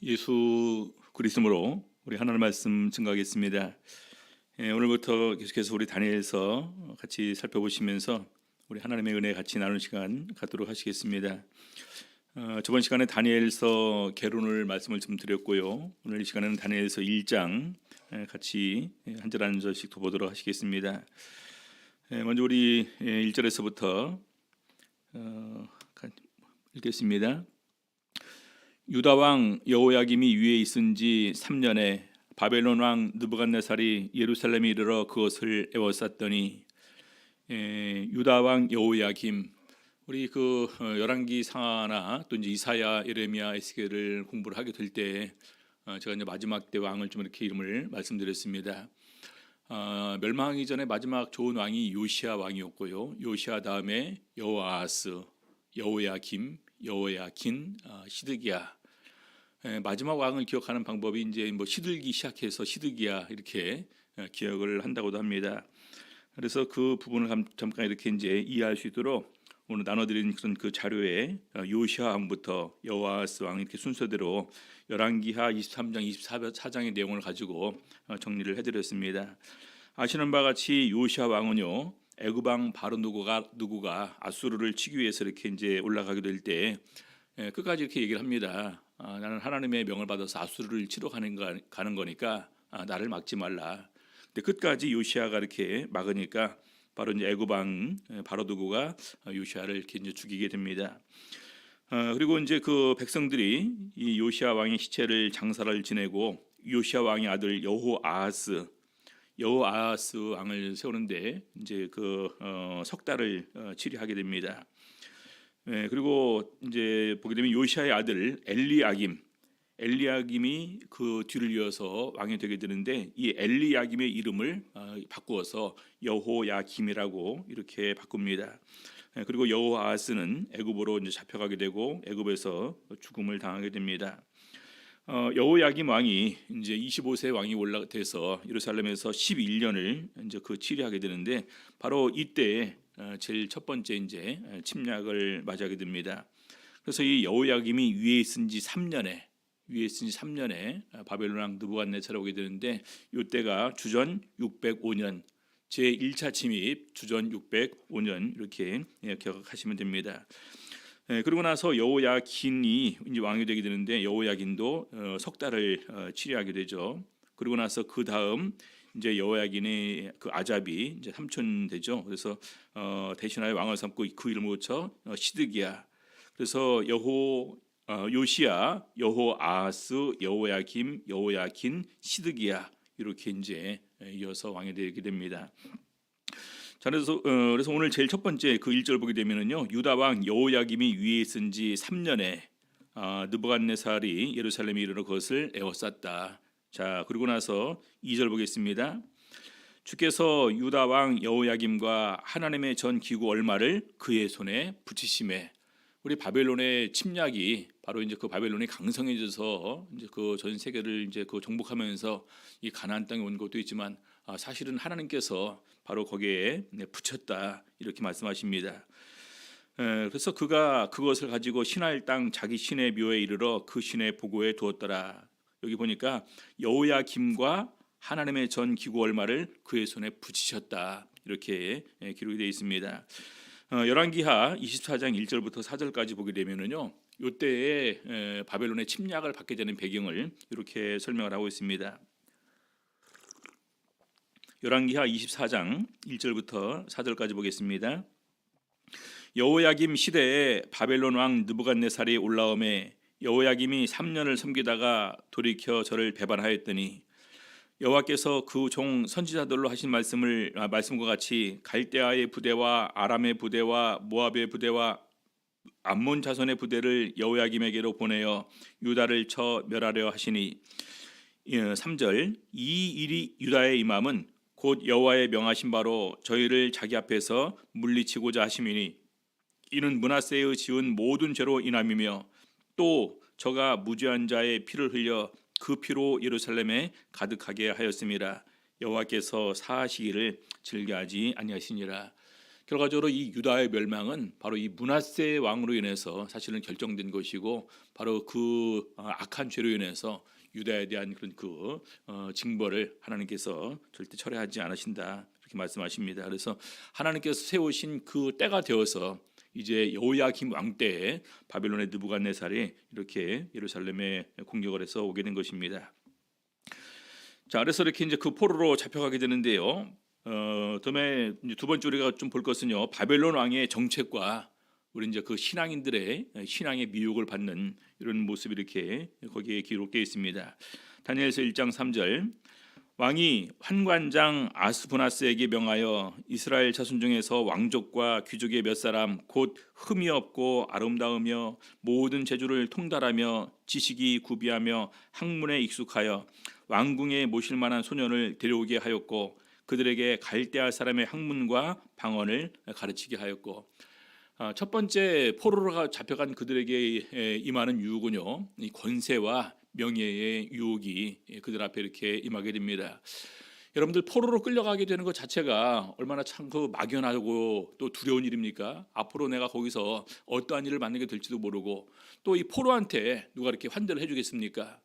예수 그리스도로 우리 하나님 말씀 증거하겠습니다. 오늘부터 계속해서 우리 다니엘서 같이 살펴보시면서 우리 하나님의 은혜 같이 나누는 시간 갖도록 하시겠습니다. 저번 시간에 다니엘서 개론을 말씀을 좀 드렸고요. 오늘 이 시간에는 다니엘서 1장 같이 한 절 한 절씩 더 보도록 하시겠습니다. 먼저 우리 1절에서부터 읽겠습니다. 유다 왕 여호야김이 위에 있은 지 3년에 바벨론 왕 느부갓네살이 예루살렘에 이르러 그것을 에워쌌더니 유다 왕 여호야김, 우리 그 열왕기 상하나 또 이제 이사야, 예레미야, 에스겔을 공부를 하게 될 때 제가 이제 마지막 때 왕을 좀 이렇게 이름을 말씀드렸습니다. 멸망하기 전에 마지막 좋은 왕이 요시야 왕이었고요. 요시야 다음에 여호아하스, 여호야김, 여호야킨, 시드기야. 마지막 왕을 기억하는 방법이 이제 뭐 시들기 시작해서 시드기야 이렇게 기억을 한다고도 합니다. 그래서 그 부분을 잠깐 이렇게 이제 이해할 수 있도록 오늘 나눠드린 그런 그 자료에 요시야 왕부터 여호아하스 왕 이렇게 순서대로 열왕기하 23장, 24장의 내용을 가지고 정리를 해드렸습니다. 아시는 바와 같이 요시야 왕은요, 애굽 왕 바로 누구가 아수르를 치기 위해서 이렇게 이제 올라가게 될 때 끝까지 이렇게 얘기를 합니다. 나는 하나님의 명을 받아서 아수르를 치러 가는 거니까 나를 막지 말라. 근데 끝까지 요시야가 이렇게 막으니까 바로 이제 애굽 왕 바로 누구가 요시야를 이렇게 이제 죽이게 됩니다. 그리고 이제 그 백성들이 이 요시야 왕의 시체를 장사를 지내고 요시야 왕의 아들 여호아하스 왕을 세우는데 이제 그 석 달을 치리하게 됩니다. 그리고 이제 보게 되면 요시야의 아들 엘리야김이 그 뒤를 이어서 왕이 되게 되는데 이 엘리야김의 이름을 바꾸어서 여호야김이라고 이렇게 바꿉니다. 그리고 여호아하스는 애굽으로 이제 잡혀가게 되고 애굽에서 죽음을 당하게 됩니다. 여호야김 왕이 이제 25세 왕이 올라돼서 예루살렘에서 11년을 이제 그 치리하게 되는데 바로 이때 제일 첫 번째 이제 침략을 맞이하게 됩니다. 그래서 이 여호야김이 위에 있은 지 3년에 바벨론 왕 느부갓네살이 오게 되는데 이때가 주전 605년 제 1차 침입 주전 605년 이렇게 기억하시면 됩니다. 그리고 나서 여호야긴이 이제 왕이 되게 되는데 여호야긴도 석 달을 치리하게 되죠. 그리고 나서 그 다음 이제 여호야긴의 그 아잡이 이제 삼촌 되죠. 그래서 대신하여 왕을 삼고 그 이름을 붙여 시드기야. 그래서 요시야, 여호아하스, 여호야김, 여호야킨, 시드기야 이렇게 이제 이어서 왕이 되게 됩니다. 자, 그래서 오늘 제일 첫 번째 그 1절 보게 되면은요, 유다 왕 여호야김이 위에 있은 지 3년에 느부갓네살이 예루살렘에 이르러 그것을 에워쌌다. 자, 그리고 나서 2절 보겠습니다. 주께서 유다 왕 여호야김과 하나님의 전 기구 얼마를 그의 손에 붙이심에, 우리 바벨론의 침략이 바로 이제 그 바벨론이 강성해져서 이제 그 전 세계를 이제 그 정복하면서 이 가나안 땅에 온 것도 있지만 사실은 하나님께서 바로 거기에 붙였다 이렇게 말씀하십니다. 그래서 그가 그것을 가지고 신할 땅 자기 신의 묘에 이르러 그 신의 보고에 두었더라. 여기 보니까 여호야김과 하나님의 전 기구 얼마를 그의 손에 붙이셨다 이렇게 기록이 되어 있습니다. 열왕기하 24장 1절부터 4절까지 보게 되면은요, 이때에 바벨론의 침략을 받게 되는 배경을 이렇게 설명을 하고 있습니다. 열왕기하 24장 1절부터 4절까지 보겠습니다. 여호야김 시대에 바벨론 왕 느부갓네살이 올라오매 여호야김이 3년을 섬기다가 돌이켜 저를 배반하였더니 여호와께서 그 종 선지자들로 하신 말씀과 같이 갈대아의 부대와 아람의 부대와 모압의 부대와 암몬 자손의 부대를 여호야김에게로 보내어 유다를 쳐 멸하려 하시니 3절 이 일이 유다의 임함은 곧 여호와의 명하신 바로 저희를 자기 앞에서 물리치고자 하심이니 이는 므낫세의 지은 모든 죄로 인함이며 또 저가 무죄한 자의 피를 흘려 그 피로 예루살렘에 가득하게 하였음이라. 여호와께서 사하시기를 즐겨하지 아니하시니라. 결과적으로 이 유다의 멸망은 바로 이 므낫세 왕으로 인해서 사실은 결정된 것이고, 바로 그 악한 죄로 인해서 유다에 대한 그런 징벌을 하나님께서 절대 철회하지 않으신다, 이렇게 말씀하십니다. 그래서 하나님께서 세우신 그 때가 되어서 이제 여호야김 왕 때에 바벨론의 느부갓네살이 이렇게 예루살렘에 공격을 해서 오게 된 것입니다. 자, 그래서 이렇게 이제 그 포로로 잡혀가게 되는데요. 다음에 두 번째 우리가 좀 볼 것은요, 바벨론 왕의 정책과 우리 이제 그 신앙인들의 신앙의 미혹을 받는 이런 모습이 이렇게 거기에 기록되어 있습니다. 다니엘서 1장 3절, 왕이 환관장 아스부나스에게 명하여 이스라엘 자손 중에서 왕족과 귀족의 몇 사람 곧 흠이 없고 아름다우며 모든 재주를 통달하며 지식이 구비하며 학문에 익숙하여 왕궁에 모실 만한 소년을 데려오게 하였고 그들에게 갈대아 사람의 학문과 방언을 가르치게 하였고, 첫 번째 포로로 잡혀간 그들에게 임하는 유혹은요, 이 권세와 명예의 유혹이 그들 앞에 이렇게 임하게 됩니다. 여러분들, 포로로 끌려가게 되는 것 자체가 얼마나 참 막연하고 또 두려운 일입니까? 앞으로 내가 거기서 어떠한 일을 만나게 될지도 모르고, 또 이 포로한테 누가 이렇게 환대를 해주겠습니까?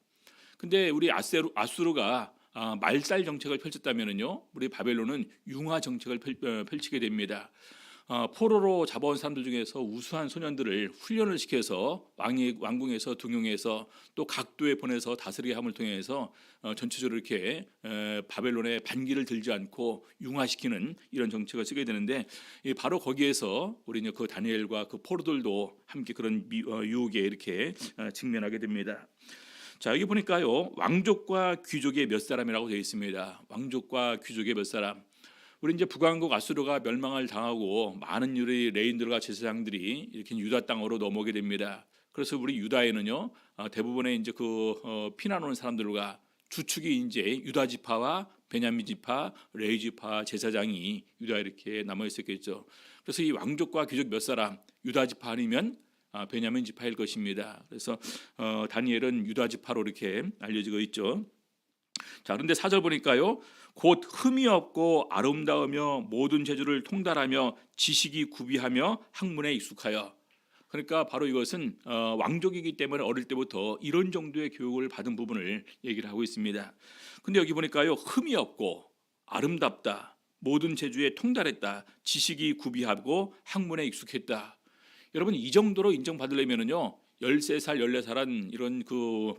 근데 우리 아수르가 말살 정책을 펼쳤다면은요, 우리 바벨론은 융화 정책을 펼치게 됩니다. 포로로 잡아온 사람들 중에서 우수한 소년들을 훈련을 시켜서 왕궁에서 등용해서 또 각도에 보내서 다스리게 함을 통해서 전체적으로 이렇게 바벨론의 반기를 들지 않고 융화시키는 이런 정책을 쓰게 되는데, 바로 거기에서 우리 그 다니엘과 그 포로들도 함께 그런 유혹에 이렇게 직면하게 됩니다. 자, 여기 보니까요, 왕족과 귀족의 몇 사람이라고 되어 있습니다. 왕족과 귀족의 몇 사람. 우리 이제 북왕국 아수르가 멸망을 당하고 많은 유리 레인들과 제사장들이 이렇게 유다 땅으로 넘어오게 됩니다. 그래서 우리 유다에는요, 대부분의 이제 피난 온 사람들과 주축이 이제 유다 지파와 베냐민 지파, 레위 지파 제사장이 유다에 이렇게 남아 있었겠죠. 그래서 이 왕족과 귀족 몇 사람, 유다 지파 아니면 베냐민 지파일 것입니다. 그래서 다니엘은 유다 지파로 이렇게 알려지고 있죠. 자, 그런데 4절 보니까요, 곧 흠이 없고 아름다우며 모든 재주를 통달하며 지식이 구비하며 학문에 익숙하여. 그러니까 바로 이것은 왕족이기 때문에 어릴 때부터 이런 정도의 교육을 받은 부분을 얘기를 하고 있습니다. 근데 여기 보니까요, 흠이 없고 아름답다, 모든 재주에 통달했다, 지식이 구비하고 학문에 익숙했다. 여러분, 이 정도로 인정받으려면은요, 13살, 14살은 이런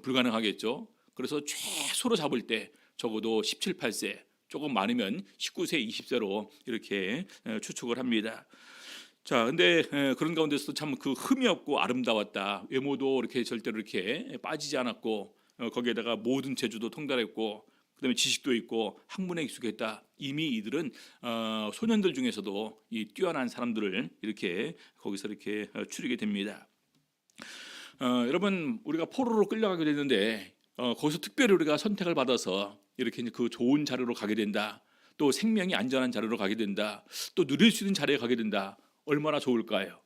불가능하겠죠. 그래서 최소로 잡을 때 적어도 17, 18세, 조금 많으면 19세, 20세로 이렇게 추측을 합니다. 자, 근데 그런 가운데서도 참 흠이 없고 아름다웠다. 외모도 이렇게 절대로 이렇게 빠지지 않았고, 거기에다가 모든 재주도 통달했고, 그다음에 지식도 있고 학문에 익숙했다. 이미 이들은 소년들 중에서도 이 뛰어난 사람들을 이렇게 거기서 이렇게 추리게 됩니다. 여러분, 우리가 포로로 끌려가게 되는데 거기서 특별히 우리가 선택을 받아서 이렇게 그 좋은 자리로 가게 된다. 또 생명이 안전한 자리로 가게 된다. 또 누릴 수 있는 자리에 가게 된다. 얼마나 좋을까요?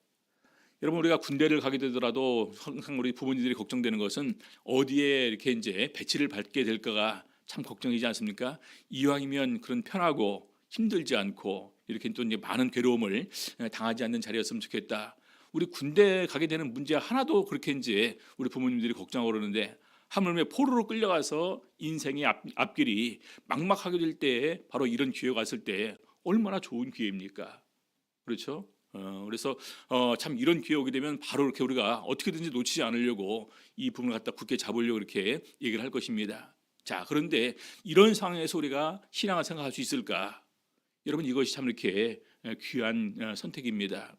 여러분, 우리가 군대를 가게 되더라도 항상 우리 부모님들이 걱정되는 것은 어디에 이렇게 이제 배치를 받게 될까가 참 걱정이지 않습니까? 이왕이면 그런 편하고 힘들지 않고 이렇게 또 이제 많은 괴로움을 당하지 않는 자리였으면 좋겠다. 우리 군대 가게 되는 문제 하나도 그렇게 이제 우리 부모님들이 걱정하고 그러는데, 하물며 포로로 끌려가서 인생의 앞길이 막막하게 될 때 바로 이런 기회가 왔을 때 얼마나 좋은 기회입니까? 그렇죠? 그래서 참 이런 기회 오게 되면 바로 이렇게 우리가 어떻게든지 놓치지 않으려고 이 부분을 갖다 굳게 잡으려고 이렇게 얘기를 할 것입니다. 자, 그런데 이런 상황에서 우리가 신앙을 생각할 수 있을까? 여러분, 이것이 참 이렇게 귀한 선택입니다.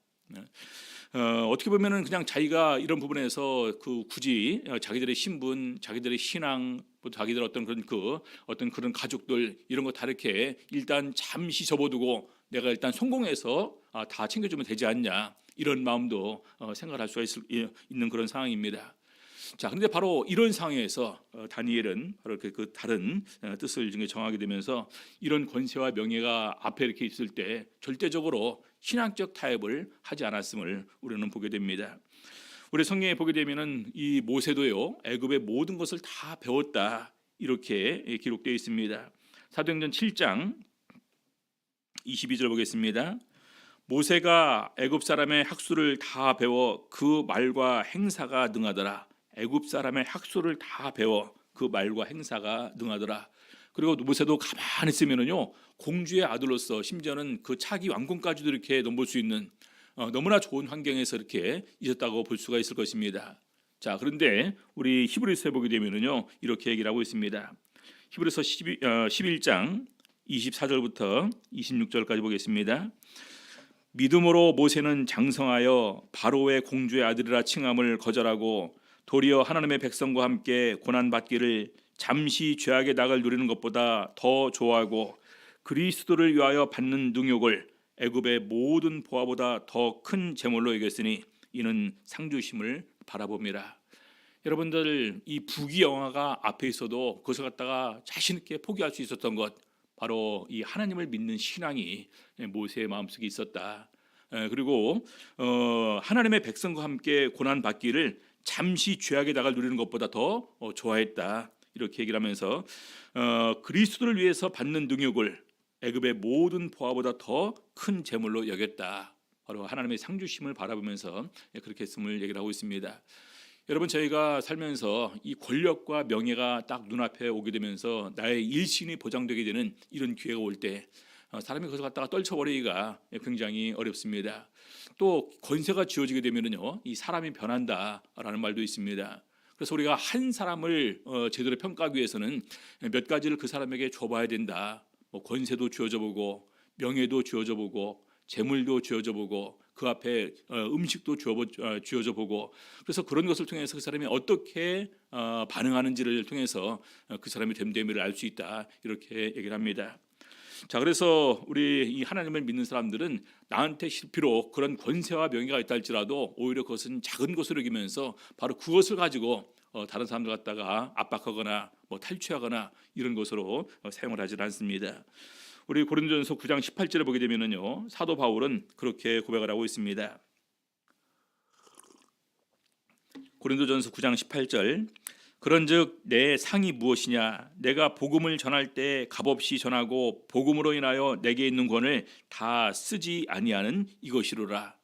어떻게 보면은 그냥 자기가 이런 부분에서 굳이 자기들의 신분, 자기들의 신앙, 자기들 어떤 그런 가족들 이런 거 다 이렇게 일단 잠시 접어두고 내가 일단 성공해서 다 챙겨주면 되지 않냐, 이런 마음도 생각할 수가 있는 그런 상황입니다. 자, 그런데 바로 이런 상황에서 다니엘은 바로 그 다른 뜻을 정하게 되면서 이런 권세와 명예가 앞에 이렇게 있을 때 절대적으로 신앙적 타협을 하지 않았음을 우리는 보게 됩니다. 우리 성경에 보게 되면은 이 모세도요, 애굽의 모든 것을 다 배웠다, 이렇게 기록되어 있습니다. 사도행전 7장 22절 보겠습니다. 모세가 애굽 사람의 학수를 다 배워 그 말과 행사가 능하더라. 애굽 사람의 학수를 다 배워 그 말과 행사가 능하더라. 그리고 모세도 가만히 있으면은요, 공주의 아들로서 심지어는 그 차기 왕궁까지도 이렇게 넘볼 수 있는 너무나 좋은 환경에서 이렇게 있었다고 볼 수가 있을 것입니다. 자, 그런데 우리 히브리서에 보게 되면은요, 이렇게 얘기를 하고 있습니다. 히브리서 11장 24절부터 26절까지 보겠습니다. 믿음으로 모세는 장성하여 바로의 공주의 아들이라 칭함을 거절하고 도리어 하나님의 백성과 함께 고난받기를 잠시 죄악의 낙을 누리는 것보다 더 좋아하고 그리스도를 위하여 받는 능욕을 애굽의 모든 보화보다 더 큰 재물로 여겼으니 이는 상주심을 바라봅니다. 여러분들, 이 부귀영화가 앞에 있어도 그것을 갖다가 자신 있게 포기할 수 있었던 것, 바로 이 하나님을 믿는 신앙이 모세의 마음속에 있었다. 그리고 하나님의 백성과 함께 고난 받기를 잠시 죄악의 낙을 누리는 것보다 더 좋아했다. 이렇게 얘기를 하면서 그리스도를 위해서 받는 능욕을 애굽의 모든 보화보다 더 큰 재물로 여겼다. 바로 하나님의 상주심을 바라보면서 그렇게 했음을 얘기를 하고 있습니다. 여러분, 저희가 살면서 이 권력과 명예가 딱 눈앞에 오게 되면서 나의 일신이 보장되게 되는 이런 기회가 올 때 사람이 그것을 갖다가 떨쳐버리기가 굉장히 어렵습니다. 또 권세가 쥐어지게 되면은요, 이 사람이 변한다라는 말도 있습니다. 그래서 우리가 한 사람을 제대로 평가하기 위해서는 몇 가지를 그 사람에게 줘봐야 된다. 권세도 쥐어져 보고, 명예도 쥐어져 보고, 재물도 쥐어져 보고, 그 앞에 음식도 쥐어져 보고, 그래서 그런 것을 통해서 그 사람이 어떻게 반응하는지를 통해서 그 사람이 됨됨이를 알 수 있다. 이렇게 얘기를 합니다. 자, 그래서 우리 이 하나님을 믿는 사람들은 나한테 비록 그런 권세와 명예가 있다 할지라도 오히려 그것은 작은 것으로 여기면서 바로 그것을 가지고 다른 사람들 갖다가 압박하거나 탈취하거나 이런 것으로 사용을 하지 않습니다. 우리 고린도전서 9장 18절을 보게 되면은요, 사도 바울은 그렇게 고백을 하고 있습니다. 고린도전서 9장 18절, 그런즉 내 상이 무엇이냐? 내가 복음을 전할 때 값없이 전하고 복음으로 인하여 내게 있는 권을 다 쓰지 아니하는 이것이로라.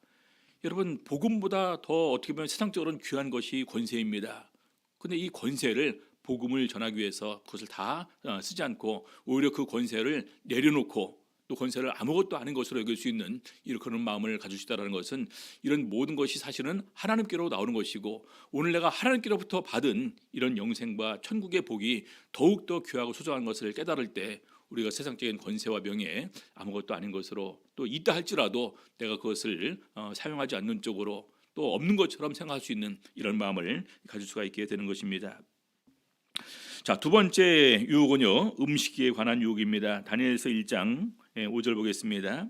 여러분, 복음보다 더 어떻게 보면 세상적으로는 귀한 것이 권세입니다. 근데 이 권세를 복음을 전하기 위해서 그것을 다 쓰지 않고 오히려 그 권세를 내려놓고 또 권세를 아무것도 아닌 것으로 여길 수 있는 이런 마음을 가지시다라는 것은 이런 모든 것이 사실은 하나님께로 나오는 것이고, 오늘 내가 하나님께로부터 받은 이런 영생과 천국의 복이 더욱더 귀하고 소중한 것을 깨달을 때 우리가 세상적인 권세와 명예 아무것도 아닌 것으로 또 있다 할지라도 내가 그것을 사용하지 않는 쪽으로 또 없는 것처럼 생각할 수 있는 이런 마음을 가질 수가 있게 되는 것입니다. 자, 두 번째 유혹은요, 음식에 관한 유혹입니다. 다니엘서 1장 5절 보겠습니다.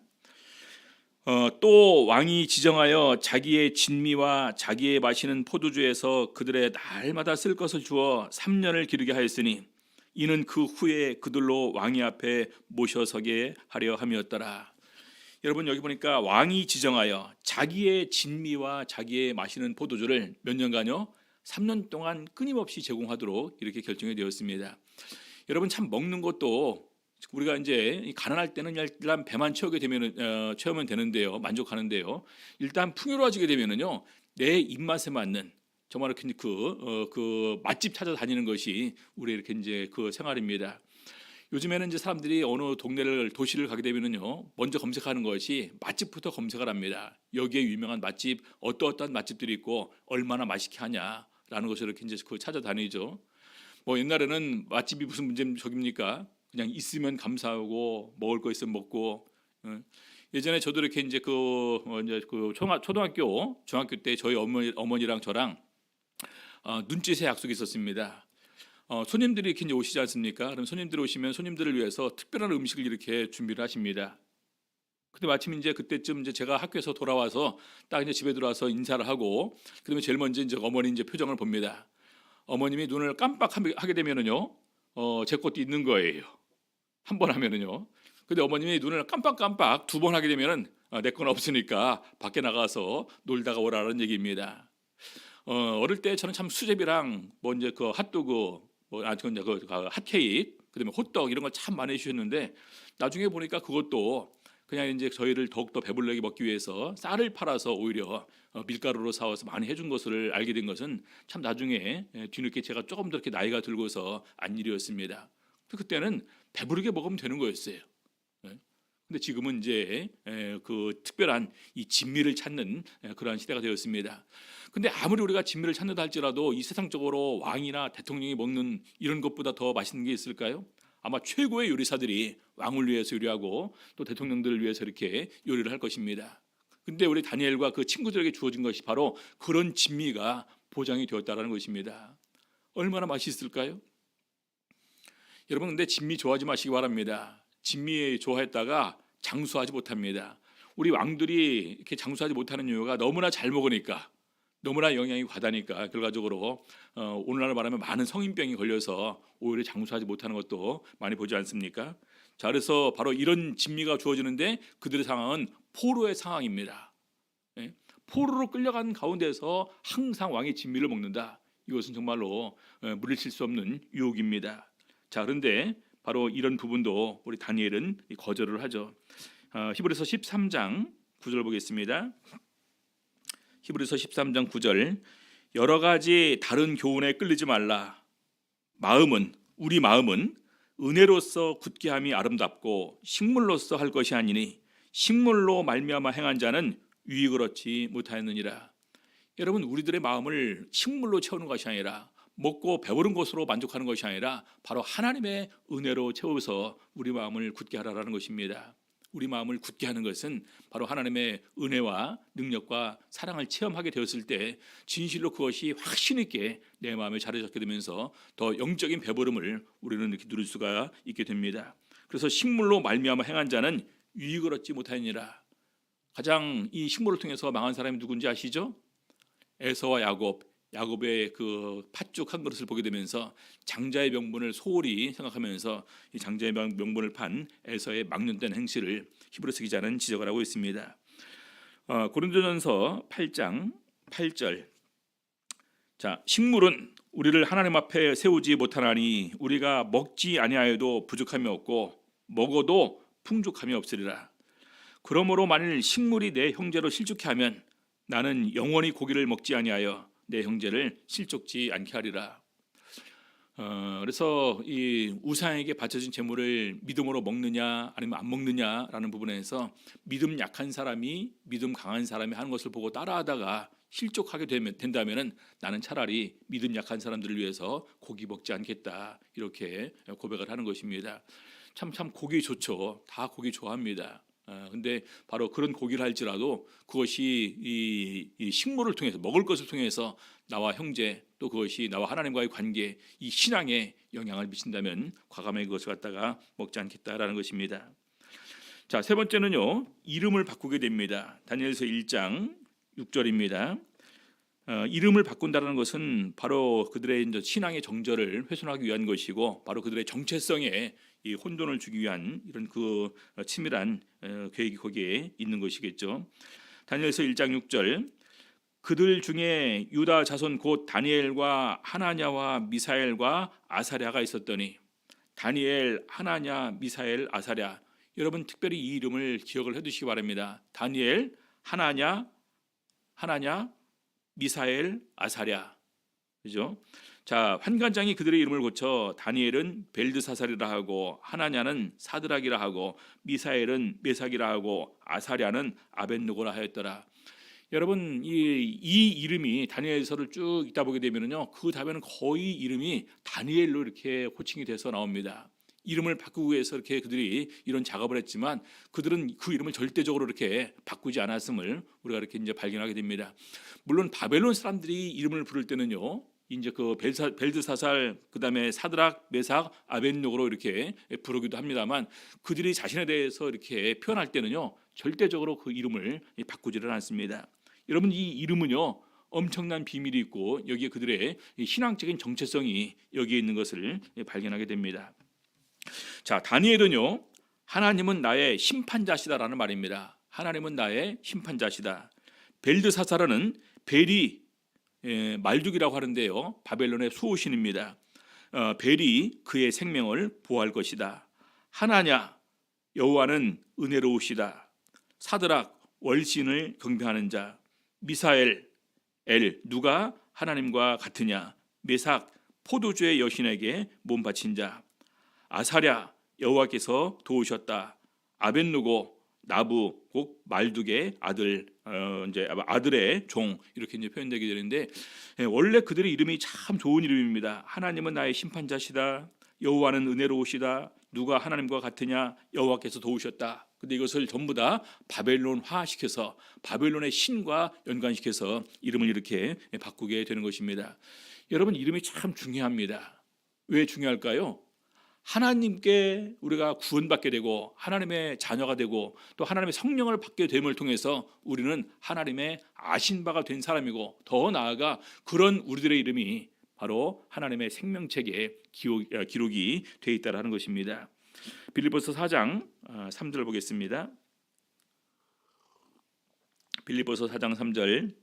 또 왕이 지정하여 자기의 진미와 자기의 마시는 포도주에서 그들의 날마다 쓸 것을 주어 3년을 기르게 하였으니 이는 그 후에 그들로 왕이 앞에 모셔서게 하려 함이었더라. 여러분, 여기 보니까 왕이 지정하여 자기의 진미와 자기의 마시는 포도주를 몇 년간요? 3년 동안 끊임없이 제공하도록 이렇게 결정이 되었습니다. 여러분, 참 먹는 것도 우리가 이제 가난할 때는 일단 배만 채우면 되는데요, 만족하는데요, 일단 풍요로워지게 되면은요, 내 입맛에 맞는 정말 그 맛집 찾아다니는 것이 우리 이렇게 이제 그 생활입니다. 요즘에는 이제 사람들이 어느 도시를 가게 되면은요, 먼저 검색하는 것이 맛집부터 검색을 합니다. 여기에 유명한 맛집, 어떠한 맛집들이 있고 얼마나 맛있게 하냐라는 것을 이렇게 이제 찾아다니죠. 옛날에는 맛집이 무슨 문제입니까? 그냥 있으면 감사하고 먹을 거 있으면 먹고. 예전에 저도 이렇게 이제 초등학교, 중학교 때 저희 어머니랑 저랑 눈짓의 약속이 있었습니다. 손님들이 이렇게 이제 오시지 않습니까? 그럼 손님들이 오시면 손님들을 위해서 특별한 음식을 이렇게 준비를 하십니다. 근데 마침 이제 그때쯤 이제 제가 학교에서 돌아와서 딱 이제 집에 들어와서 인사를 하고, 그다음에 제일 먼저 이제 어머니 이제 표정을 봅니다. 어머님이 눈을 깜빡하게 되면은요, 제 것도 있는 거예요. 한 번 하면은요. 근데 어머님이 눈을 깜빡 두 번 하게 되면은 내 건 없으니까 밖에 나가서 놀다가 오라는 얘기입니다. 어릴 때 저는 참 수제비랑 이제 그 핫도그, 핫케이크, 그다음에 호떡 이런 걸 참 많이 해주셨는데 나중에 보니까 그것도 그냥 이제 저희를 더욱더 배불리게 먹기 위해서 쌀을 팔아서 오히려 밀가루로 사와서 많이 해준 것을 알게 된 것은 참 나중에 뒤늦게 제가 조금 더 이렇게 나이가 들고서 안 일이었습니다. 그때는 배부르게 먹으면 되는 거였어요. 근데 지금은 이제 그 특별한 이 진미를 찾는 그러한 시대가 되었습니다. 근데 아무리 우리가 진미를 찾는다 할지라도 이 세상적으로 왕이나 대통령이 먹는 이런 것보다 더 맛있는 게 있을까요? 아마 최고의 요리사들이 왕을 위해서 요리하고 또 대통령들을 위해서 이렇게 요리를 할 것입니다. 근데 우리 다니엘과 그 친구들에게 주어진 것이 바로 그런 진미가 보장이 되었다라는 것입니다. 얼마나 맛있을까요? 여러분, 근데 진미 좋아하지 마시기 바랍니다. 진미 좋아했다가 장수하지 못합니다. 우리 왕들이 이렇게 장수하지 못하는 이유가 너무나 잘 먹으니까, 너무나 영양이 과다니까 결과적으로 오늘날 말하면 많은 성인병이 걸려서 오히려 장수하지 못하는 것도 많이 보지 않습니까? 자, 그래서 바로 이런 진미가 주어지는데 그들의 상황은 포로의 상황입니다. 포로로 끌려간 가운데서 항상 왕이 진미를 먹는다. 이것은 정말로 물리칠 수 없는 유혹입니다. 자, 그런데 바로 이런 부분도 우리 다니엘은 거절을 하죠. 히브리서 13장 9절 보겠습니다. 히브리서 13장 9절, 여러 가지 다른 교훈에 끌리지 말라. 우리 마음은 은혜로서 굳게 함이 아름답고 식물로서 할 것이 아니니 식물로 말미암아 행한 자는 유익을 얻지 못하였느니라. 여러분, 우리들의 마음을 식물로 채우는 것이 아니라, 먹고 배부른 것으로 만족하는 것이 아니라 바로 하나님의 은혜로 채워서 우리 마음을 굳게 하라는 것입니다. 우리 마음을 굳게 하는 것은 바로 하나님의 은혜와 능력과 사랑을 체험하게 되었을 때 진실로 그것이 확신 있게 내 마음에 자리 잡게 되면서 더 영적인 배부름을 우리는 이렇게 누릴 수가 있게 됩니다. 그래서 식물로 말미암아 행한 자는 유익을 얻지 못하니라. 가장 이 식물을 통해서 망한 사람이 누군지 아시죠? 에서와 야곱의 그 팥죽 한 그릇을 보게 되면서 장자의 명분을 소홀히 생각하면서 이 장자의 명분을 판 에서의 망령된 행실을 히브리서 기자는 지적을 하고 있습니다. 고린도전서 8장 8절, 자, 식물은 우리를 하나님 앞에 세우지 못하나니 우리가 먹지 아니하여도 부족함이 없고 먹어도 풍족함이 없으리라. 그러므로 만일 식물이 내 형제로 실족케 하면 나는 영원히 고기를 먹지 아니하여 내 형제를 실족지 않게 하리라. 그래서 이 우상에게 바쳐진 제물을 믿음으로 먹느냐 아니면 안 먹느냐라는 부분에서 믿음 약한 사람이 믿음 강한 사람이 하는 것을 보고 따라하다가 실족하게 된다면은 나는 차라리 믿음 약한 사람들을 위해서 고기 먹지 않겠다, 이렇게 고백을 하는 것입니다. 참 고기 좋죠. 다 고기 좋아합니다. 근데 바로 그런 고기를 할지라도 그것이 이 식물을 통해서, 먹을 것을 통해서 나와 형제, 또 그것이 나와 하나님과의 관계, 이 신앙에 영향을 미친다면 과감하게 그것을 갖다가 먹지 않겠다라는 것입니다. 자, 세 번째는요, 이름을 바꾸게 됩니다. 다니엘서 1장 6절입니다. 이름을 바꾼다는 것은 바로 그들의 이제 신앙의 정절을 훼손하기 위한 것이고, 바로 그들의 정체성에 이 혼돈을 주기 위한 이런 그 치밀한 계획이 거기에 있는 것이겠죠. 다니엘서 1장 6절, 그들 중에 유다 자손 곧 다니엘과 하나냐와 미사엘과 아사랴가 있었더니. 다니엘, 하나냐, 미사엘, 아사랴, 여러분 특별히 이 이름을 기억을 해두시기 바랍니다. 다니엘, 하나냐, 미사엘, 아사랴, 그죠? 자, 환관장이 그들의 이름을 고쳐 다니엘은 벨드사살이라 하고, 하나냐는 사드락이라 하고, 미사엘은 메삭이라 하고, 아사랴는 아벳느고라 하였더라. 여러분, 이 이름이 다니엘서를 쭉 읽다 보게 되면요, 그 다음에는 거의 이름이 다니엘로 이렇게 호칭이 돼서 나옵니다. 이름을 바꾸기 위해서 이렇게 그들이 이런 작업을 했지만 그들은 그 이름을 절대적으로 이렇게 바꾸지 않았음을 우리가 이렇게 이제 발견하게 됩니다. 물론 바벨론 사람들이 이름을 부를 때는요, 이제 그 벨드사살, 그다음에 사드락, 메삭, 아벳느고로 이렇게 부르기도 합니다만 그들이 자신에 대해서 이렇게 표현할 때는요, 절대적으로 그 이름을 바꾸지를 않습니다. 여러분, 이 이름은요, 엄청난 비밀이 있고 여기에 그들의 신앙적인 정체성이 여기에 있는 것을 발견하게 됩니다. 자, 다니엘은요, 하나님은 나의 심판자시다라는 말입니다. 하나님은 나의 심판자시다. 벨드사살은 벨이 말죽이라고 하는데요, 바벨론의 수호신입니다. 벨이 그의 생명을 보호할 것이다. 하나냐, 여호와는 은혜로우시다. 사드락 월신을 경배하는 자, 미사엘 엘 누가 하나님과 같으냐, 메삭 포도주의 여신에게 몸 바친 자, 아사랴 여호와께서 도우셨다, 아벳누고 나부 곧 말둑의 아들, 이제 아들의 종, 이렇게 이제 표현되게 되는데, 원래 그들의 이름이 참 좋은 이름입니다. 하나님은 나의 심판자시다, 여호와는 은혜로우시다, 누가 하나님과 같으냐, 여호와께서 도우셨다. 근데 이것을 전부 다 바벨론화 시켜서 바벨론의 신과 연관시켜서 이름을 이렇게 바꾸게 되는 것입니다. 여러분, 이름이 참 중요합니다. 왜 중요할까요? 하나님께 우리가 구원받게 되고 하나님의 자녀가 되고 또 하나님의 성령을 받게 됨을 통해서 우리는 하나님의 아신 바가 된 사람이고, 더 나아가 그런 우리들의 이름이 바로 하나님의 생명책에 기록이 되어 있다는 것입니다. 빌립보서 4장 3절 보겠습니다. 빌립보서 4장 3절,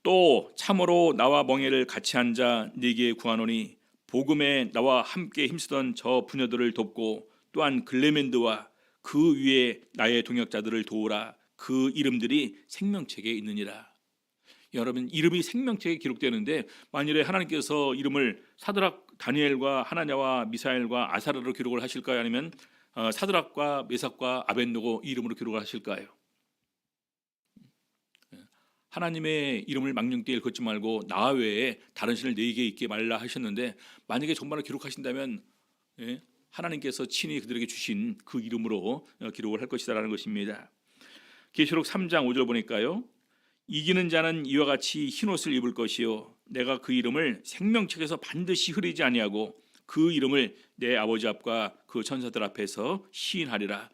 또 참으로 나와 멍에를 같이 앉아 네게 구하노니 복음에 나와 함께 힘쓰던 저 부녀들을 돕고 또한 글레멘드와 그 위에 나의 동역자들을 도우라. 그 이름들이 생명책에 있느니라. 여러분, 이름이 생명책에 기록되는데 만일에 하나님께서 이름을 사드락 다니엘과 하나냐와 미사엘과 아사랴로 기록을 하실까요? 아니면 사드락과 메삭과 아벳느고 이 이름으로 기록을 하실까요? 하나님의 이름을 망령되이 걷지 말고 나 외에 다른 신을 네게 있게 말라 하셨는데, 만약에 정말로 기록하신다면 하나님께서 친히 그들에게 주신 그 이름으로 기록을 할 것이다라는 것입니다. 계시록 3장 5절 보니까요, 이기는 자는 이와 같이 흰옷을 입을 것이요 내가 그 이름을 생명책에서 반드시 흐리지 아니하고 그 이름을 내 아버지 앞과 그 천사들 앞에서 시인하리라.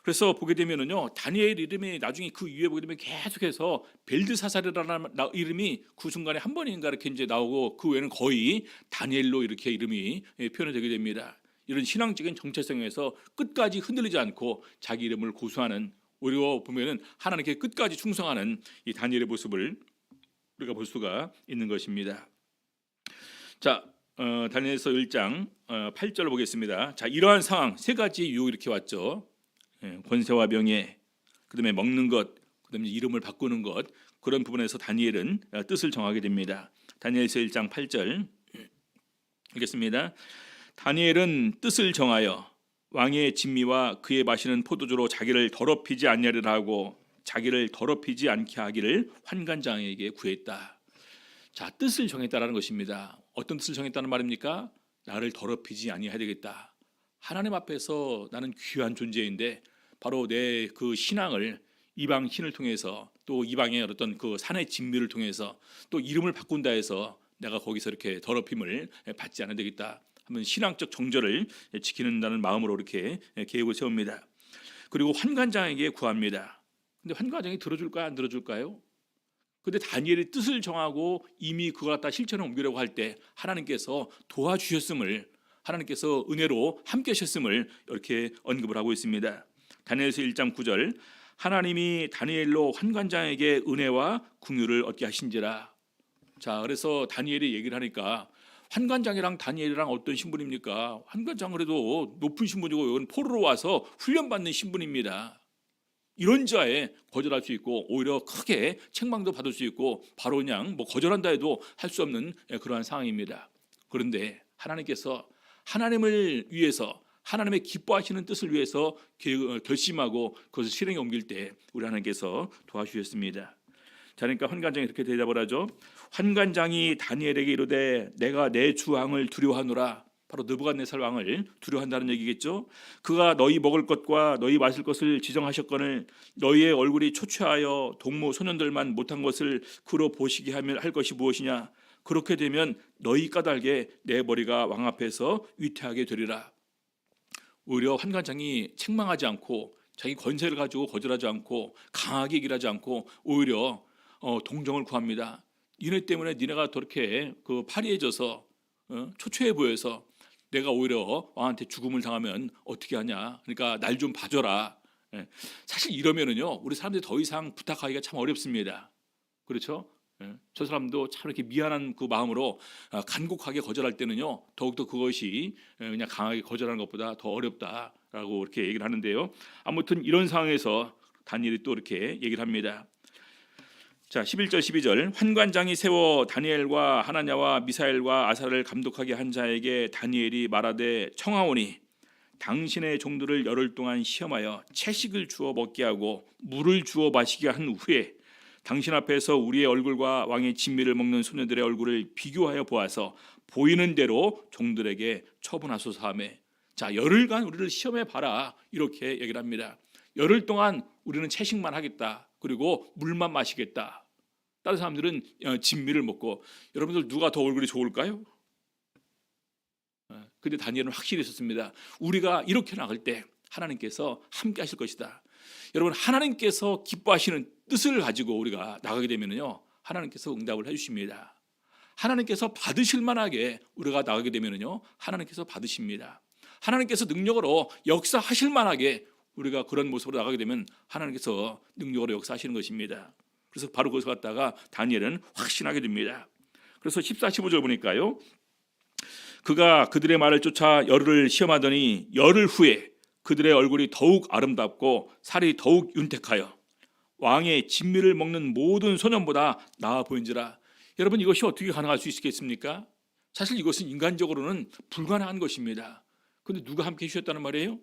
그래서 보게 되면은요, 다니엘 이름이 나중에 그 이후에 보게 되면 계속해서 벨드사살이라는 이름이 그 순간에 한 번인가 이렇게 이제 나오고, 그 외에는 거의 다니엘로 이렇게 이름이 표현이 되게 됩니다. 이런 신앙적인 정체성에서 끝까지 흔들리지 않고 자기 이름을 고수하는, 오히려 보면은 하나님께 끝까지 충성하는 이 다니엘의 모습을 우리가 볼 수가 있는 것입니다. 자, 다니엘서 1장 8절을 보겠습니다. 자, 이러한 상황 세 가지 유혹 이렇게 왔죠. 권세와 명예, 그다음에 먹는 것, 그다음에 이름을 바꾸는 것, 그런 부분에서 다니엘은 뜻을 정하게 됩니다. 다니엘서 1장 8절 읽겠습니다. 다니엘은 뜻을 정하여 왕의 진미와 그의 마시는 포도주로 자기를 더럽히지 아니하리라 하고 자기를 더럽히지 않게 하기를 환관장에게 구했다. 자, 뜻을 정했다라는 것입니다. 어떤 뜻을 정했다는 말입니까? 나를 더럽히지 아니해야 되겠다. 하나님 앞에서 나는 귀한 존재인데 바로 내 그 신앙을 이방 신을 통해서, 또 이방의 어떤 그 산의 진미를 통해서 또 이름을 바꾼다 해서 내가 거기서 이렇게 더럽힘을 받지 않아야 되겠다 하면 신앙적 정절을 지키는다는 마음으로 이렇게 계획을 세웁니다. 그리고 환관장에게 구합니다. 근데 환관장이 들어줄까요, 안 들어줄까요? 근데 다니엘이 뜻을 정하고 이미 그걸 갖다 실천에 옮기려고 할 때 하나님께서 도와주셨음을, 하나님께서 은혜로 함께 하셨음을 이렇게 언급을 하고 있습니다. 다니엘서 1장 9절, 하나님이 다니엘로 환관장에게 은혜와 긍휼을 얻게 하신지라. 자, 그래서 다니엘이 얘기를 하니까 환관장이랑 다니엘이랑 어떤 신분입니까? 환관장 그래도 높은 신분이고 이건 포로로 와서 훈련받는 신분입니다. 이런 자에 거절할 수 있고 오히려 크게 책망도 받을 수 있고 바로 그냥 뭐 거절한다 해도 할 수 없는 그러한 상황입니다. 그런데 하나님께서 하나님을 위해서, 하나님의 기뻐하시는 뜻을 위해서 결심하고 그것을 실행에 옮길 때 우리 하나님께서 도와주셨습니다. 자, 그러니까 환관장이 이렇게 대답을 하죠. 환관장이 다니엘에게 이르되 내가 내 주 왕을 두려워하노라. 바로 느부갓네살 왕을 두려워한다는 얘기겠죠. 그가 너희 먹을 것과 너희 마실 것을 지정하셨거늘 너희의 얼굴이 초췌하여 동무 소년들만 못한 것을 그로 보시게 할 것이 무엇이냐. 그렇게 되면 너희 까닭에 내 머리가 왕 앞에서 위태하게 되리라. 오히려 환관장이 책망하지 않고 자기 권세를 가지고 거절하지 않고 강하게 얘기를 하지 않고 오히려 동정을 구합니다. 니네 때문에 니네가 그렇게 파리해져서 초췌해 보여서 내가 오히려 왕한테 죽음을 당하면 어떻게 하냐. 그러니까 날 좀 봐줘라. 사실 이러면은요 우리 사람들이 더 이상 부탁하기가 참 어렵습니다. 그렇죠? 저 사람도 참 이렇게 미안한 그 마음으로 간곡하게 거절할 때는요 더욱더 그것이 그냥 강하게 거절하는 것보다 더 어렵다라고 이렇게 얘기를 하는데요. 아무튼 이런 상황에서 다니엘이 또 이렇게 얘기를 합니다. 자, 11절 12절 환관장이 세워 다니엘과 하나냐와 미사엘과 아사를 감독하게 한 자에게 다니엘이 말하되 청하오니 당신의 종들을 열흘 동안 시험하여 채식을 주어 먹게 하고 물을 주어 마시게 한 후에 당신 앞에서 우리의 얼굴과 왕의 진미를 먹는 소녀들의 얼굴을 비교하여 보아서 보이는 대로 종들에게 처분하소서 하며, 자, 열흘간 우리를 시험해 봐라 이렇게 얘기를 합니다. 열흘 동안 우리는 채식만 하겠다. 그리고 물만 마시겠다. 다른 사람들은 진미를 먹고. 여러분들 누가 더 얼굴이 좋을까요? 근데 다니엘은 확실히 있었습니다. 우리가 이렇게 나갈 때 하나님께서 함께 하실 것이다. 여러분, 하나님께서 기뻐하시는 뜻을 가지고 우리가 나가게 되면요, 하나님께서 응답을 해주십니다. 하나님께서 받으실 만하게 우리가 나가게 되면요, 하나님께서 받으십니다. 하나님께서 능력으로 역사하실 만하게 우리가 그런 모습으로 나가게 되면 하나님께서 능력으로 역사하시는 것입니다. 그래서 바로 거기서 갔다가 다니엘은 확신하게 됩니다. 그래서 14, 15절 보니까요, 그가 그들의 말을 쫓아 열흘을 시험하더니 열흘 후에 그들의 얼굴이 더욱 아름답고 살이 더욱 윤택하여 왕의 진미를 먹는 모든 소년보다 나아 보인지라. 여러분, 이것이 어떻게 가능할 수 있겠습니까? 사실 이것은 인간적으로는 불가능한 것입니다. 그런데 누가 함께 해주셨다는 말이에요?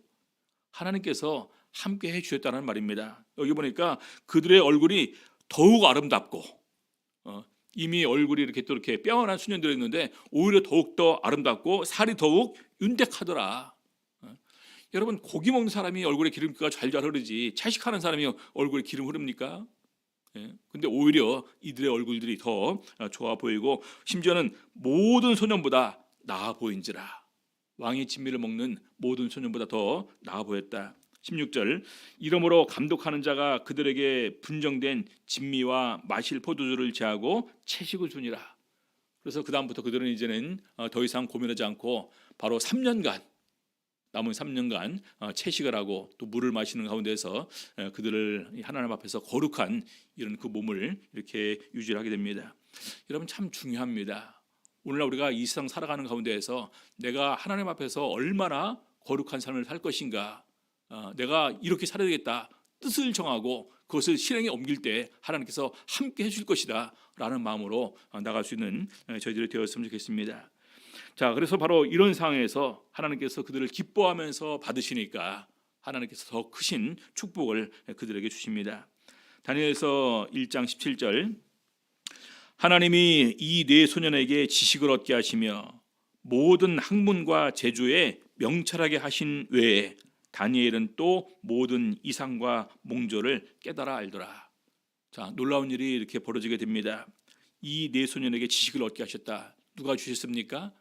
하나님께서 함께 해주셨다는 말입니다. 여기 보니까 그들의 얼굴이 더욱 아름답고, 이미 얼굴이 이렇게 또 이렇게 빼어난 수년들이 있는데 오히려 더욱 더 아름답고 살이 더욱 윤택하더라. 여러분, 고기 먹는 사람이 얼굴에 기름기가 잘잘 흐르지 채식하는 사람이 얼굴에 기름 흐릅니까? 근데 오히려 이들의 얼굴들이 더 좋아 보이고 심지어는 모든 소년보다 나아 보인지라. 왕의 진미를 먹는 모든 소년보다 더 나아 보였다. 16절 이러므로 감독하는 자가 그들에게 분정된 진미와 마실 포도주를 제하고 채식을 주니라. 그래서 그 다음부터 그들은 이제는 더 이상 고민하지 않고 바로 3년간 남은 3년간 채식을 하고 또 물을 마시는 가운데서 그들을 하나님 앞에서 거룩한 이런 그 몸을 이렇게 유지하게 됩니다. 여러분, 참 중요합니다. 오늘날 우리가 이 세상 살아가는 가운데에서 내가 하나님 앞에서 얼마나 거룩한 삶을 살 것인가, 내가 이렇게 살아야 되겠다 뜻을 정하고 그것을 실행에 옮길 때 하나님께서 함께 해줄 것이다 라는 마음으로 나갈 수 있는 저희들이 되었으면 좋겠습니다. 자, 그래서 바로 이런 상황에서 하나님께서 그들을 기뻐하면서 받으시니까 하나님께서 더 크신 축복을 그들에게 주십니다. 다니엘서 1장 17절 하나님이 이 네 소년에게 지식을 얻게 하시며 모든 학문과 재주에 명철하게 하신 외에 다니엘은 또 모든 이상과 몽조를 깨달아 알더라. 자, 놀라운 일이 이렇게 벌어지게 됩니다. 이 네 소년에게 지식을 얻게 하셨다. 누가 주셨습니까?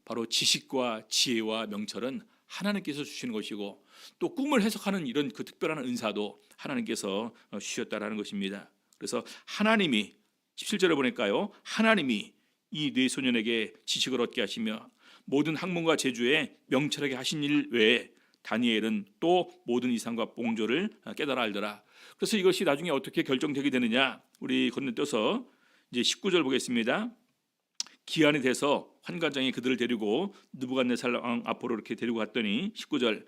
바로 지식과 지혜와 명철은 하나님께서 주시는 것이고 또 꿈을 해석하는 이런 그 특별한 은사도 하나님께서 주셨다라는 것입니다. 그래서 하나님이 17절에 보니까요, 하나님이 이 네 소년에게 지식을 얻게 하시며 모든 학문과 재주에 명철하게 하신 일 외에 다니엘은 또 모든 이상과 몽조를 깨달아 알더라. 그래서 이것이 나중에 어떻게 결정되게 되느냐, 우리 건너뛰어서 이제 19절 보겠습니다. 기한이 돼서 환관장이 그들을 데리고 느부갓네살 왕 앞으로 이렇게 데리고 갔더니 19절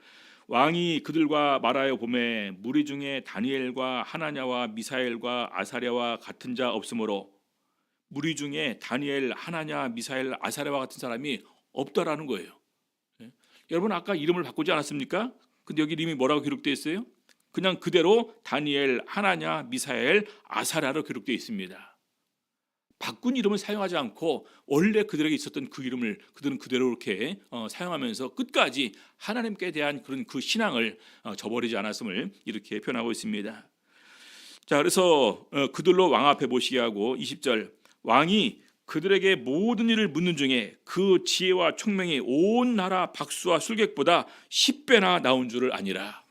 왕이 그들과 말하여 보매 무리 중에 다니엘과 하나냐와 미사엘과 아사랴와 같은 자 없으므로, 무리 중에 다니엘, 하나냐, 미사엘, 아사랴와 같은 사람이 없다라는 거예요. 여러분, 아까 이름을 바꾸지 않았습니까? 근데 여기 이름이 뭐라고 기록되어 있어요? 그냥 그대로 다니엘, 하나냐, 미사엘, 아사랴로 기록되어 있습니다. 바꾼 이름을 사용하지 않고 원래 그들에게 있었던 그 이름을 그들은 그대로 이렇게 사용하면서 끝까지 하나님께 대한 그런 그 신앙을 저버리지 않았음을 이렇게 표현하고 있습니다. 자, 그래서 그들로 왕 앞에 모시게 하고 20절 왕이 그들에게 모든 일을 묻는 중에 그 지혜와 총명이 온 나라 박수와 술객보다 10배나 나온 줄을 아니라.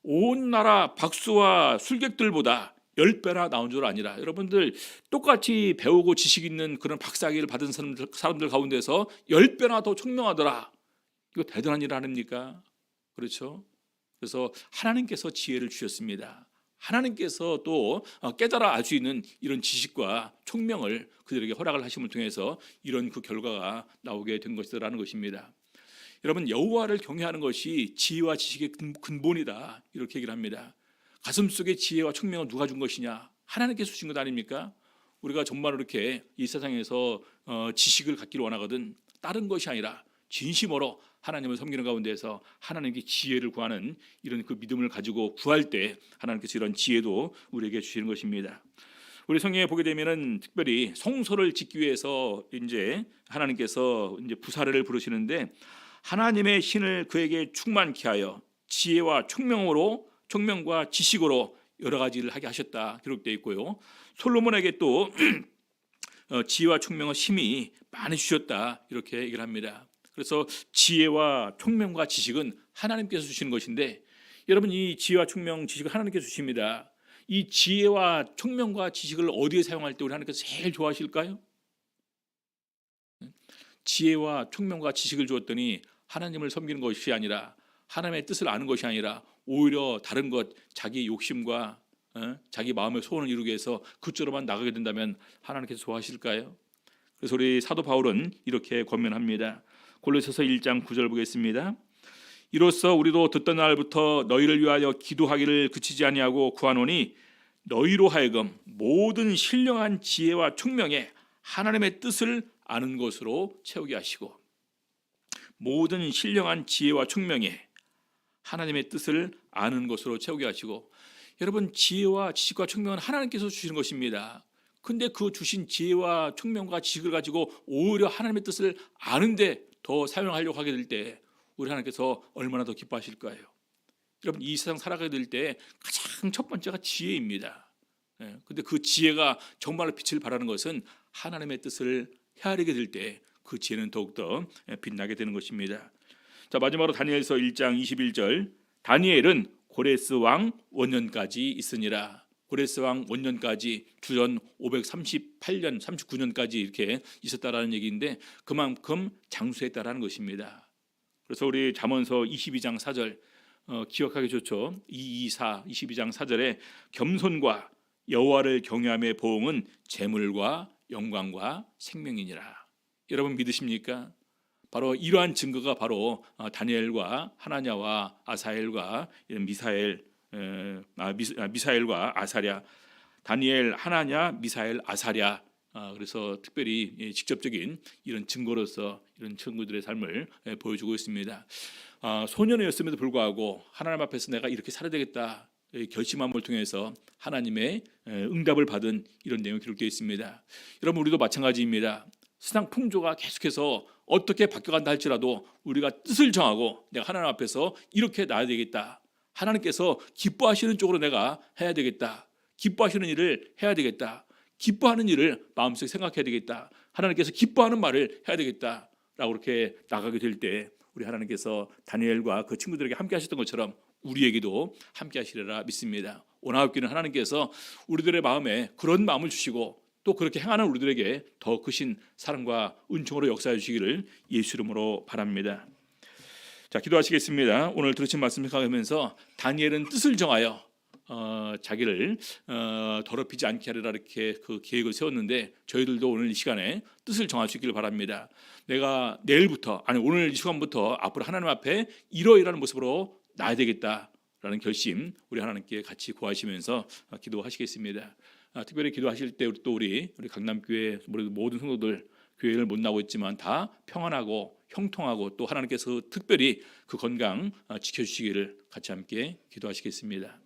온 나라 박수와 술객들보다 10배나 나온 줄 아니라. 여러분들, 똑같이 배우고 지식 있는 그런 박사학위를 받은 사람들 가운데서 10배나 더 총명하더라. 이거 대단한 일 아닙니까? 그렇죠? 그래서 하나님께서 지혜를 주셨습니다. 하나님께서 또 깨달아 알 수 있는 이런 지식과 총명을 그들에게 허락을 하심을 통해서 이런 그 결과가 나오게 된 것이라는 것입니다. 여러분, 여호와를 경외하는 것이 지혜와 지식의 근본이다 이렇게 얘기를 합니다. 가슴속에 지혜와 총명을 누가 준 것이냐? 하나님께서 주신 것 아닙니까? 우리가 정말 이렇게 이 세상에서 지식을 갖기를 원하거든 다른 것이 아니라 진심으로 하나님을 섬기는 가운데서 하나님께 지혜를 구하는 이런 그 믿음을 가지고 구할 때 하나님께서 이런 지혜도 우리에게 주시는 것입니다. 우리 성경에 보게 되면은 특별히 성소를 짓기 위해서 이제 하나님께서 이제 부사를 부르시는데 하나님의 신을 그에게 충만케 하여 지혜와 총명과 지식으로 여러 가지를 하게 하셨다 기록되어 있고요. 솔로몬에게 또 지혜와 총명을 심히 많이 주셨다 이렇게 얘기를 합니다. 그래서 지혜와 총명과 지식은 하나님께서 주시는 것인데 여러분 이 지혜와 총명 지식을 하나님께서 주십니다. 이 지혜와 총명과 지식을 어디에 사용할 때 우리 하나님께서 제일 좋아하실까요? 지혜와 총명과 지식을 주었더니 하나님을 섬기는 것이 아니라 하나님의 뜻을 아는 것이 아니라 오히려 다른 것 자기 욕심과 자기 마음의 소원을 이루기 위해서 그쪽으로만 나가게 된다면 하나님께서 좋아하실까요? 그래서 우리 사도 바울은 이렇게 권면합니다. 골로새서 1장 9절 보겠습니다. 이로써 우리도 듣던 날부터 너희를 위하여 기도하기를 그치지 아니하고 구하노니 너희로 하여금 모든 신령한 지혜와 총명에 하나님의 뜻을 아는 것으로 채우게 하시고 모든 신령한 지혜와 총명에 하나님의 뜻을 아는 것으로 채우게 하시고 여러분 지혜와 지식과 총명은 하나님께서 주시는 것입니다. 근데 그 주신 지혜와 총명과 지식을 가지고 오히려 하나님의 뜻을 아는데 더 사용하려고 하게 될 때 우리 하나님께서 얼마나 더 기뻐하실 거예요. 여러분 이 세상 살아가게 될 때 가장 첫 번째가 지혜입니다. 근데 그 지혜가 정말로 빛을 발하는 것은 하나님의 뜻을 헤아리게 될 때 그 지혜는 더욱더 빛나게 되는 것입니다. 자 마지막으로 다니엘서 1장 21절 다니엘은 고레스 왕 원년까지 있으니라. 고레스 왕 원년까지 주전 538년 39년까지 이렇게 있었다라는 얘기인데 그만큼 장수했다라는 것입니다. 그래서 우리 잠언서 22장 4절 기억하기 좋죠. 224 22장 4절에 겸손과 여호와를 경외함의 보응은 재물과 영광과 생명이니라. 여러분 믿으십니까? 바로 이러한 증거가 바로 다니엘과 하나냐와 아사엘과 미사엘과 아사랴, 다니엘, 하나냐, 미사엘, 아사랴. 그래서 특별히 직접적인 이런 증거로서 이런 친구들의 삶을 보여주고 있습니다. 소년이었음에도 불구하고 하나님 앞에서 내가 이렇게 살아야 되겠다 결심함을 통해서 하나님의 응답을 받은 이런 내용이 기록되어 있습니다. 여러분 우리도 마찬가지입니다. 세상 풍조가 계속해서 어떻게 바뀌어간다 할지라도 우리가 뜻을 정하고 내가 하나님 앞에서 이렇게 나아야 되겠다. 하나님께서 기뻐하시는 쪽으로 내가 해야 되겠다. 기뻐하시는 일을 해야 되겠다. 기뻐하는 일을 마음속에 생각해야 되겠다. 하나님께서 기뻐하는 말을 해야 되겠다. 라고 그렇게 나가게 될 때 우리 하나님께서 다니엘과 그 친구들에게 함께 하셨던 것처럼 우리에게도 함께 하시리라 믿습니다. 오나옵기는 하나님께서 우리들의 마음에 그런 마음을 주시고 또 그렇게 행하는 우리들에게 더 크신 사랑과 은총으로 역사해 주시기를 예수 이름으로 바랍니다. 자, 기도하시겠습니다. 오늘 들으신 말씀 생각하면서 다니엘은 뜻을 정하여 자기를 더럽히지 않게 하리라 이렇게 그 계획을 세웠는데 저희들도 오늘 이 시간에 뜻을 정하시기를 바랍니다. 내가 내일부터 아니 오늘 이 시간부터 앞으로 하나님 앞에 이러이러한 모습으로 나아야 되겠다라는 결심 우리 하나님께 같이 구하시면서 기도하시겠습니다. 특별히 기도하실 때 또 우리 강남교회 모든 성도들 교회를 못 나오고 있지만 다 평안하고 형통하고 또 하나님께서 특별히 그 건강 지켜주시기를 같이 함께 기도하시겠습니다.